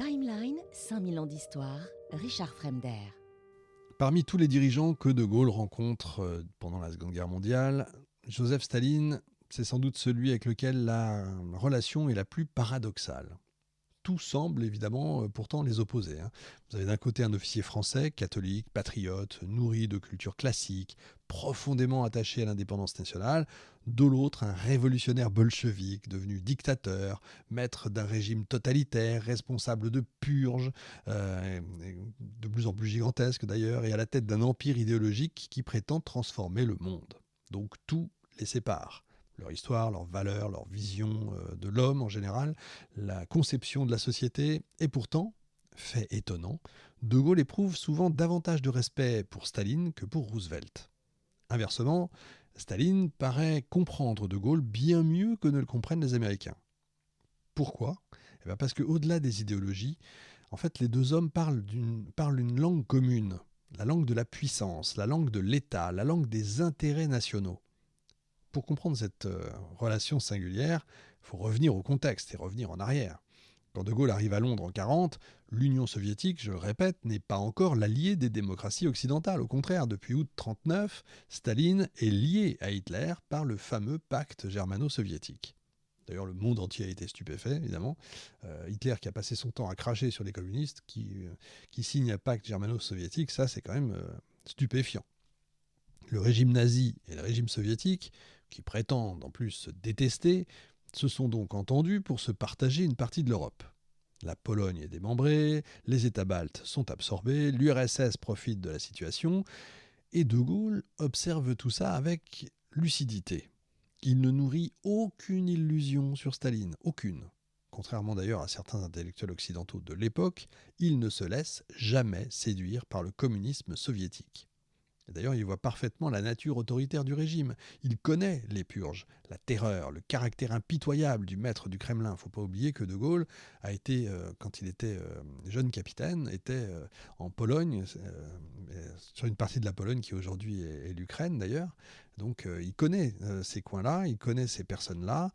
Timeline, 5000 ans d'histoire, Richard Fremder. Parmi tous les dirigeants que De Gaulle rencontre pendant la Seconde Guerre mondiale, Joseph Staline, c'est sans doute celui avec lequel la relation est la plus paradoxale. Tout semble évidemment pourtant les opposer. Vous avez d'un côté un officier français, catholique, patriote, nourri de culture classique, profondément attaché à l'indépendance nationale, de l'autre un révolutionnaire bolchevique, devenu dictateur, maître d'un régime totalitaire, responsable de purges, de plus en plus gigantesque d'ailleurs, et à la tête d'un empire idéologique qui prétend transformer le monde. Donc tout les sépare. Leur histoire, leurs valeurs, leur vision de l'homme en général, la conception de la société. Et pourtant, fait étonnant, De Gaulle éprouve souvent davantage de respect pour Staline que pour Roosevelt. Inversement, Staline paraît comprendre De Gaulle bien mieux que ne le comprennent les Américains. Pourquoi ? Parce qu'au-delà des idéologies, en fait, les deux hommes parlent une langue commune, la langue de la puissance, la langue de l'État, la langue des intérêts nationaux. Pour comprendre cette relation singulière, il faut revenir au contexte et revenir en arrière. Quand De Gaulle arrive à Londres en 1940, l'Union soviétique, je le répète, n'est pas encore l'allié des démocraties occidentales. Au contraire, depuis août 1939, Staline est lié à Hitler par le fameux pacte germano-soviétique. D'ailleurs, le monde entier a été stupéfait, évidemment. Hitler, qui a passé son temps à cracher sur les communistes, qui signe un pacte germano-soviétique, ça c'est quand même stupéfiant. Le régime nazi et le régime soviétique, qui prétendent en plus se détester, se sont donc entendus pour se partager une partie de l'Europe. La Pologne est démembrée, les États baltes sont absorbés, l'URSS profite de la situation, et De Gaulle observe tout ça avec lucidité. Il ne nourrit aucune illusion sur Staline, aucune. Contrairement d'ailleurs à certains intellectuels occidentaux de l'époque, il ne se laisse jamais séduire par le communisme soviétique. D'ailleurs, il voit parfaitement la nature autoritaire du régime. Il connaît les purges, la terreur, le caractère impitoyable du maître du Kremlin. Il ne faut pas oublier que De Gaulle a été, quand il était jeune capitaine, était en Pologne, sur une partie de la Pologne qui aujourd'hui est l'Ukraine d'ailleurs. Donc il connaît ces coins-là, il connaît ces personnes-là,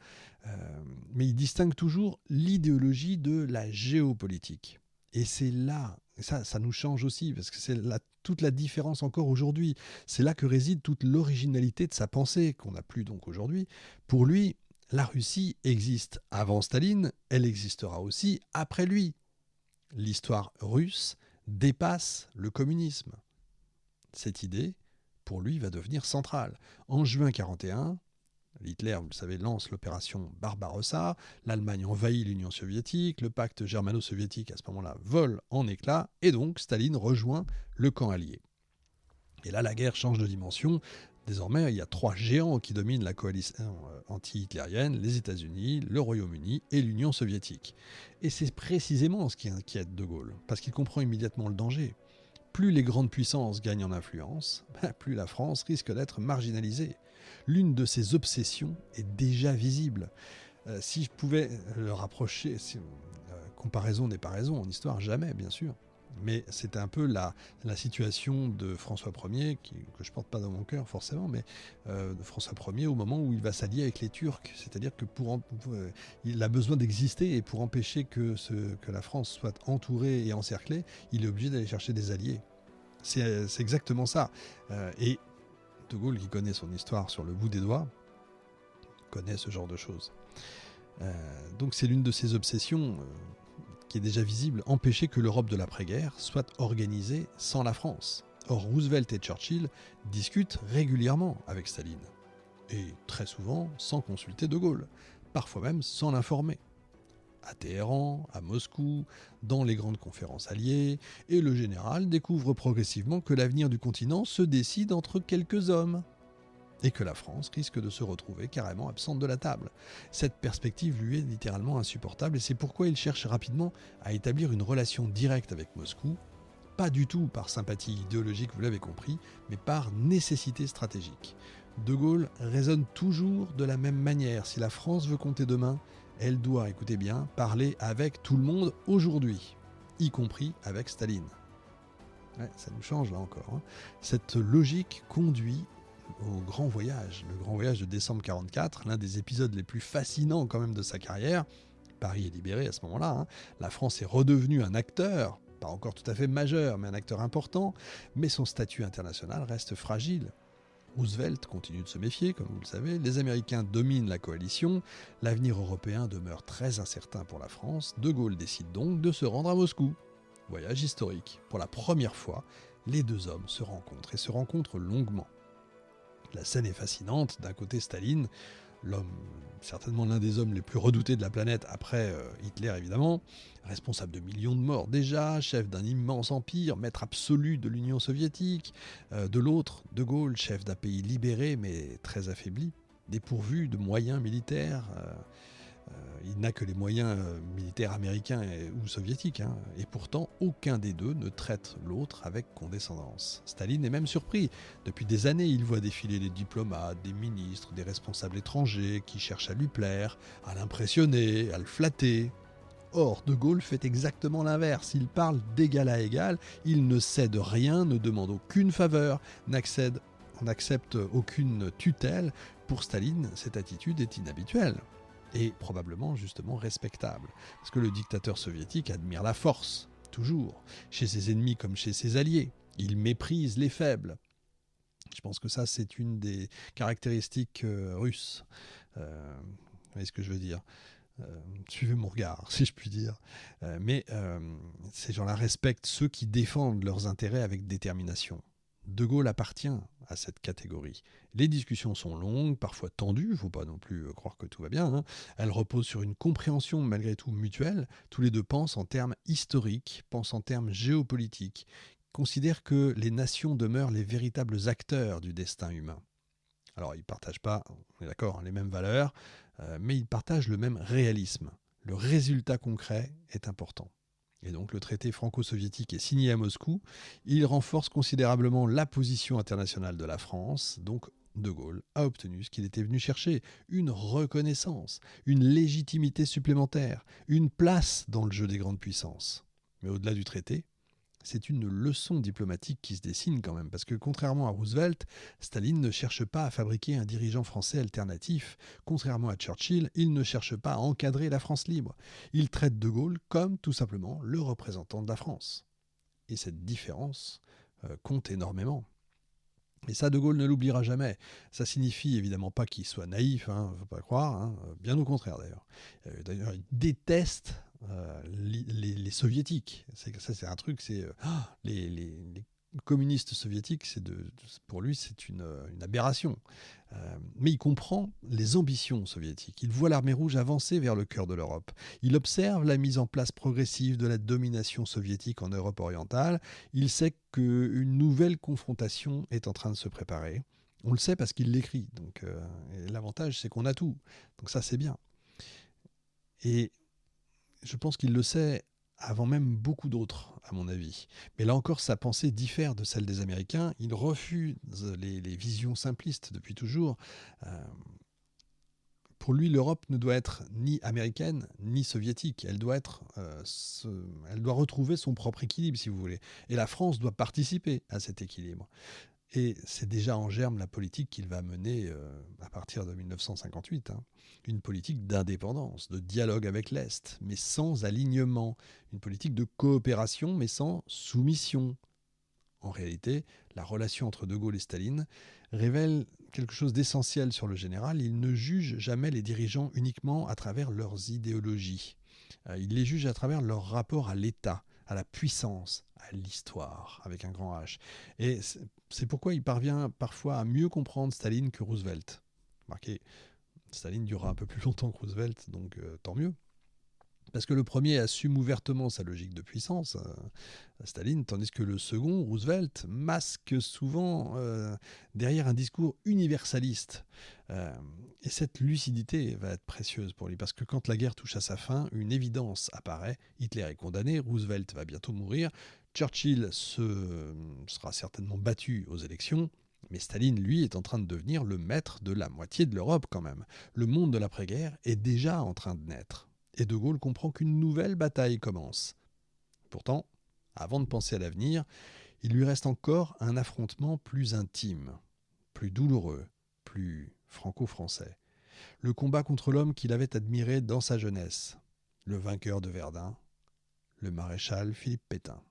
mais il distingue toujours l'idéologie de la géopolitique. Et c'est là, et ça nous change aussi, parce que c'est toute la différence encore aujourd'hui. C'est là que réside toute l'originalité de sa pensée, qu'on n'a plus donc aujourd'hui. Pour lui, la Russie existe avant Staline, elle existera aussi après lui. L'histoire russe dépasse le communisme. Cette idée, pour lui, va devenir centrale. En juin 1941, Hitler, vous le savez, lance l'opération Barbarossa, l'Allemagne envahit l'Union soviétique, le pacte germano-soviétique à ce moment-là vole en éclats, et donc Staline rejoint le camp allié. Et là, la guerre change de dimension. Désormais, il y a trois géants qui dominent la coalition anti-hitlérienne, les États-Unis, le Royaume-Uni et l'Union soviétique. Et c'est précisément ce qui inquiète De Gaulle, parce qu'il comprend immédiatement le danger. Plus les grandes puissances gagnent en influence, plus la France risque d'être marginalisée. L'une de ses obsessions est déjà visible. Si je pouvais le rapprocher, comparaison n'est pas raison en histoire, jamais bien sûr. Mais c'est un peu la situation de François Ier, que je ne porte pas dans mon cœur forcément, mais de François Ier au moment où il va s'allier avec les Turcs. C'est-à-dire que il a besoin d'exister, et pour empêcher que la France soit entourée et encerclée, il est obligé d'aller chercher des alliés. C'est exactement ça. Et De Gaulle, qui connaît son histoire sur le bout des doigts, connaît ce genre de choses. Donc c'est l'une de ses obsessions qui est déjà visible, empêcher que l'Europe de l'après-guerre soit organisée sans la France. Or, Roosevelt et Churchill discutent régulièrement avec Staline, et très souvent sans consulter De Gaulle, parfois même sans l'informer. À Téhéran, à Moscou, dans les grandes conférences alliées, et le général découvre progressivement que l'avenir du continent se décide entre quelques hommes, et que la France risque de se retrouver carrément absente de la table. Cette perspective lui est littéralement insupportable, et c'est pourquoi il cherche rapidement à établir une relation directe avec Moscou, pas du tout par sympathie idéologique, vous l'avez compris, mais par nécessité stratégique. De Gaulle raisonne toujours de la même manière. Si la France veut compter demain, elle doit, écoutez bien, parler avec tout le monde aujourd'hui, y compris avec Staline. Ouais, ça nous change là encore. Cette logique conduit au Grand Voyage, le Grand Voyage de décembre 1944, l'un des épisodes les plus fascinants quand même de sa carrière, Paris est libéré à ce moment-là, hein. La France est redevenue un acteur, pas encore tout à fait majeur, mais un acteur important, mais son statut international reste fragile. Roosevelt continue de se méfier, comme vous le savez, les Américains dominent la coalition, l'avenir européen demeure très incertain pour la France, De Gaulle décide donc de se rendre à Moscou. Voyage historique. Pour la première fois, les deux hommes se rencontrent et se rencontrent longuement. La scène est fascinante, d'un côté Staline, l'homme, certainement l'un des hommes les plus redoutés de la planète après Hitler évidemment, responsable de millions de morts déjà, chef d'un immense empire, maître absolu de l'Union soviétique. De l'autre, De Gaulle, chef d'un pays libéré mais très affaibli, dépourvu de moyens militaires. Il n'a que les moyens militaires américains ou soviétiques, hein. Et pourtant, aucun des deux ne traite l'autre avec condescendance. Staline est même surpris. Depuis des années, il voit défiler des diplomates, des ministres, des responsables étrangers qui cherchent à lui plaire, à l'impressionner, à le flatter. Or, De Gaulle fait exactement l'inverse. Il parle d'égal à égal, il ne cède rien, ne demande aucune faveur, n'accepte aucune tutelle. Pour Staline, cette attitude est inhabituelle. Et probablement justement respectable. Parce que le dictateur soviétique admire la force, toujours, chez ses ennemis comme chez ses alliés. Il méprise les faibles. Je pense que ça, c'est une des caractéristiques russes. Vous voyez ce que je veux dire ? Suivez mon regard, si je puis dire. Mais ces gens-là respectent ceux qui défendent leurs intérêts avec détermination. De Gaulle appartient à cette catégorie. Les discussions sont longues, parfois tendues, il ne faut pas non plus croire que tout va bien, hein. Elles reposent sur une compréhension malgré tout mutuelle. Tous les deux pensent en termes historiques, pensent en termes géopolitiques, considèrent que les nations demeurent les véritables acteurs du destin humain. Alors ils ne partagent pas, on est d'accord, hein, les mêmes valeurs, mais ils partagent le même réalisme. Le résultat concret est important. Et donc le traité franco-soviétique est signé à Moscou. Il renforce considérablement la position internationale de la France. Donc De Gaulle a obtenu ce qu'il était venu chercher, une reconnaissance, une légitimité supplémentaire, une place dans le jeu des grandes puissances. Mais au-delà du traité, c'est une leçon diplomatique qui se dessine quand même, parce que contrairement à Roosevelt, Staline ne cherche pas à fabriquer un dirigeant français alternatif. Contrairement à Churchill, il ne cherche pas à encadrer la France libre. Il traite De Gaulle comme tout simplement le représentant de la France. Et cette différence compte énormément. Et ça, De Gaulle ne l'oubliera jamais. Ça signifie évidemment pas qu'il soit naïf, hein, faut pas croire, hein, bien au contraire d'ailleurs. D'ailleurs, il déteste les soviétiques. C'est un truc, les communistes soviétiques, pour lui, c'est une aberration. Mais il comprend les ambitions soviétiques. Il voit l'armée rouge avancer vers le cœur de l'Europe. Il observe la mise en place progressive de la domination soviétique en Europe orientale. Il sait qu'une nouvelle confrontation est en train de se préparer. On le sait parce qu'il l'écrit. Donc, et l'avantage, c'est qu'on a tout. Donc ça, c'est bien. Et je pense qu'il le sait avant même beaucoup d'autres, à mon avis. Mais là encore, sa pensée diffère de celle des Américains. Il refuse les visions simplistes depuis toujours. Pour lui, l'Europe ne doit être ni américaine, ni soviétique. Elle doit retrouver son propre équilibre, si vous voulez. Et la France doit participer à cet équilibre. Et c'est déjà en germe la politique qu'il va mener à partir de 1958. Hein. Une politique d'indépendance, de dialogue avec l'Est, mais sans alignement. Une politique de coopération, mais sans soumission. En réalité, la relation entre De Gaulle et Staline révèle quelque chose d'essentiel sur le général. Il ne juge jamais les dirigeants uniquement à travers leurs idéologies. Il les juge à travers leur rapport à l'État, à la puissance, à l'histoire, avec un grand H. Et c'est pourquoi il parvient parfois à mieux comprendre Staline que Roosevelt. Remarquez, Staline durera un peu plus longtemps que Roosevelt, donc tant mieux. Parce que le premier assume ouvertement sa logique de puissance, Staline, tandis que le second, Roosevelt, masque souvent derrière un discours universaliste. Et cette lucidité va être précieuse pour lui, parce que quand la guerre touche à sa fin, une évidence apparaît. Hitler est condamné, Roosevelt va bientôt mourir, Churchill sera certainement battu aux élections, mais Staline, lui, est en train de devenir le maître de la moitié de l'Europe quand même. Le monde de l'après-guerre est déjà en train de naître. Et De Gaulle comprend qu'une nouvelle bataille commence. Pourtant, avant de penser à l'avenir, il lui reste encore un affrontement plus intime, plus douloureux, plus franco-français. Le combat contre l'homme qu'il avait admiré dans sa jeunesse. le vainqueur de Verdun, le maréchal Philippe Pétain.